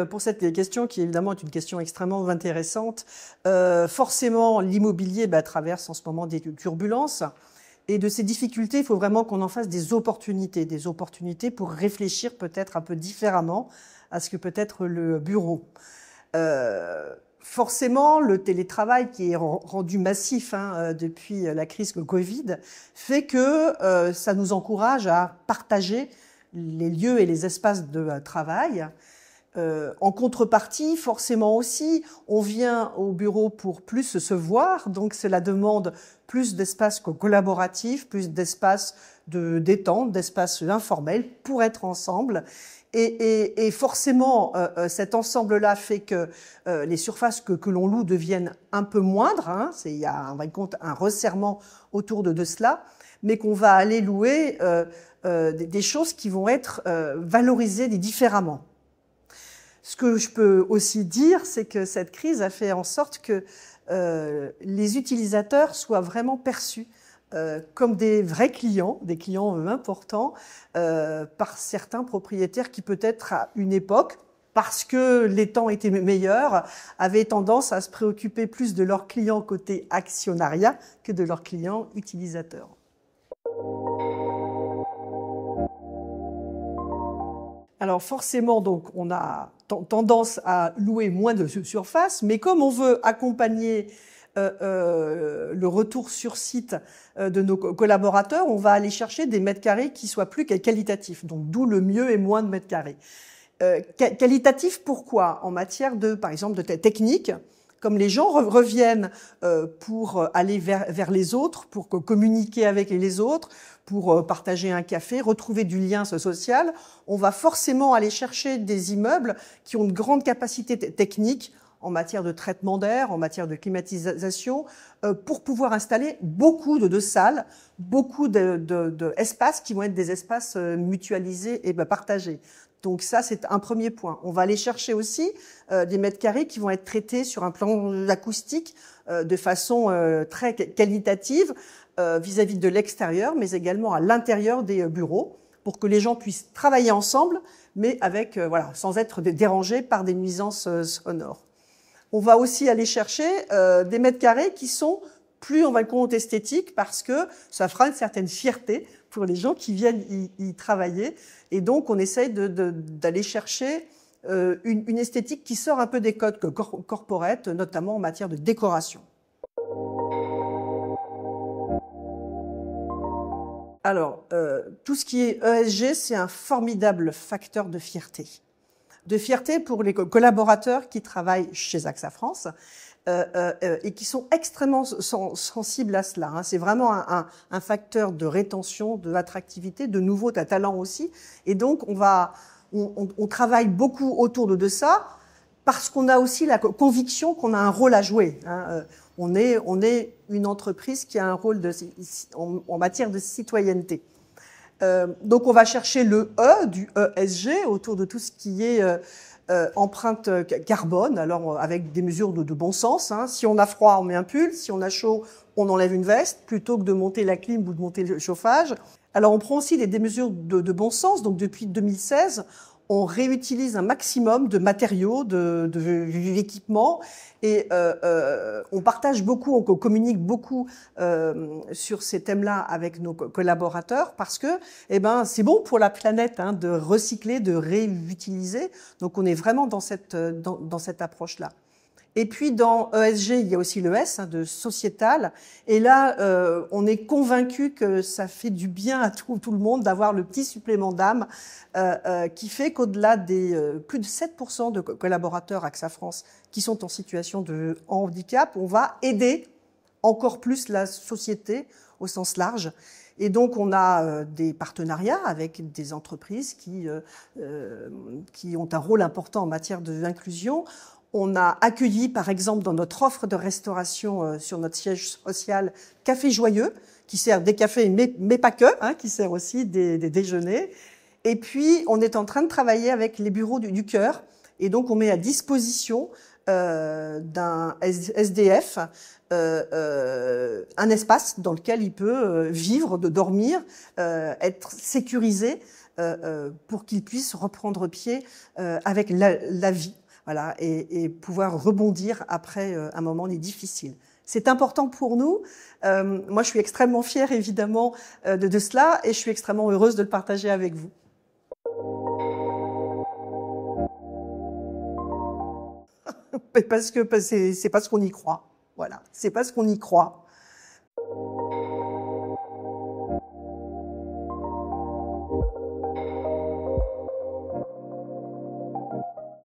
pour cette question qui évidemment est une question extrêmement intéressante. Forcément, l'immobilier traverse en ce moment des turbulences. Et de ces difficultés, il faut vraiment qu'on en fasse des opportunités pour réfléchir peut-être un peu différemment à ce que peut être le bureau. Forcément, le télétravail qui est rendu massif depuis la crise Covid fait que ça nous encourage à partager les lieux et les espaces de travail. En contrepartie, forcément aussi, on vient au bureau pour plus se voir, donc cela demande plus d'espace collaboratif, plus d'espace de détente, d'espace informel pour être ensemble. Et forcément, cet ensemble-là fait que les surfaces que l'on loue deviennent un peu moindres. Il y a, en fin de compte, un resserrement autour de cela, mais qu'on va aller louer des choses qui vont être valorisées différemment. Ce que je peux aussi dire, c'est que cette crise a fait en sorte que les utilisateurs soient vraiment perçus comme des vrais clients, des clients importants, par certains propriétaires qui peut-être à une époque, parce que les temps étaient meilleurs, avaient tendance à se préoccuper plus de leurs clients côté actionnariat que de leurs clients utilisateurs. Alors forcément, donc, on a tendance à louer moins de surface, mais comme on veut accompagner le retour sur site de nos collaborateurs, on va aller chercher des mètres carrés qui soient plus qualitatifs, donc d'où le mieux et moins de mètres carrés. Qualitatif, pourquoi? En matière de, par exemple, de technique, comme les gens reviennent pour aller vers les autres, pour communiquer avec les autres, pour partager un café, retrouver du lien social, on va forcément aller chercher des immeubles qui ont une grande capacité technique en matière de traitement d'air, en matière de climatisation, pour pouvoir installer beaucoup de salles, beaucoup d'espaces qui vont être des espaces mutualisés et partagés. Donc ça, c'est un premier point. On va aller chercher aussi des mètres carrés qui vont être traités sur un plan acoustique de façon très qualitative vis-à-vis de l'extérieur, mais également à l'intérieur des bureaux, pour que les gens puissent travailler ensemble, mais avec sans être dérangés par des nuisances sonores. On va aussi aller chercher des mètres carrés qui sont plus, on va le compte, esthétiques, parce que ça fera une certaine fierté pour les gens qui viennent y travailler. Et donc, on essaye d'aller chercher une esthétique qui sort un peu des codes corporate, notamment en matière de décoration. Alors, tout ce qui est ESG, c'est un formidable facteur de fierté. De fierté pour les collaborateurs qui travaillent chez AXA France et qui sont extrêmement sensibles à cela. C'est vraiment un facteur de rétention, d'attractivité, de nouveaux talents aussi. Et donc, on travaille beaucoup autour de ça parce qu'on a aussi la conviction qu'on a un rôle à jouer. On est une entreprise qui a un rôle en matière de citoyenneté. Donc, on va chercher le E du ESG autour de tout ce qui est empreinte carbone, alors avec des mesures de bon sens. Si on a froid, on met un pull. Si on a chaud, on enlève une veste, plutôt que de monter la clim ou de monter le chauffage. Alors, on prend aussi des mesures de bon sens. Donc, depuis 2016, on réutilise un maximum de matériaux, d'équipements, et on partage beaucoup, on communique beaucoup sur ces thèmes-là avec nos collaborateurs parce que, c'est bon pour la planète de recycler, de réutiliser. Donc, on est vraiment dans cette approche-là. Et puis, dans ESG, il y a aussi le S, de sociétal. Et là, on est convaincu que ça fait du bien à tout le monde d'avoir le petit supplément d'âme qui fait qu'au-delà des plus de 7% de collaborateurs AXA France qui sont en situation de handicap, on va aider encore plus la société au sens large. Et donc, on a des partenariats avec des entreprises qui ont un rôle important en matière d'inclusion. On a accueilli, par exemple, dans notre offre de restauration sur notre siège social, Café Joyeux, qui sert des cafés, mais pas que, qui sert aussi des déjeuners. Et puis, on est en train de travailler avec les bureaux du cœur. Et donc, on met à disposition d'un SDF un espace dans lequel il peut vivre, dormir, être sécurisé pour qu'ils puissent reprendre pied avec la vie, voilà, et pouvoir rebondir après un moment difficile. C'est important pour nous. Moi, je suis extrêmement fière, évidemment, de cela, et je suis extrêmement heureuse de le partager avec vous. Parce que c'est parce qu'on y croit. Voilà, c'est parce qu'on y croit.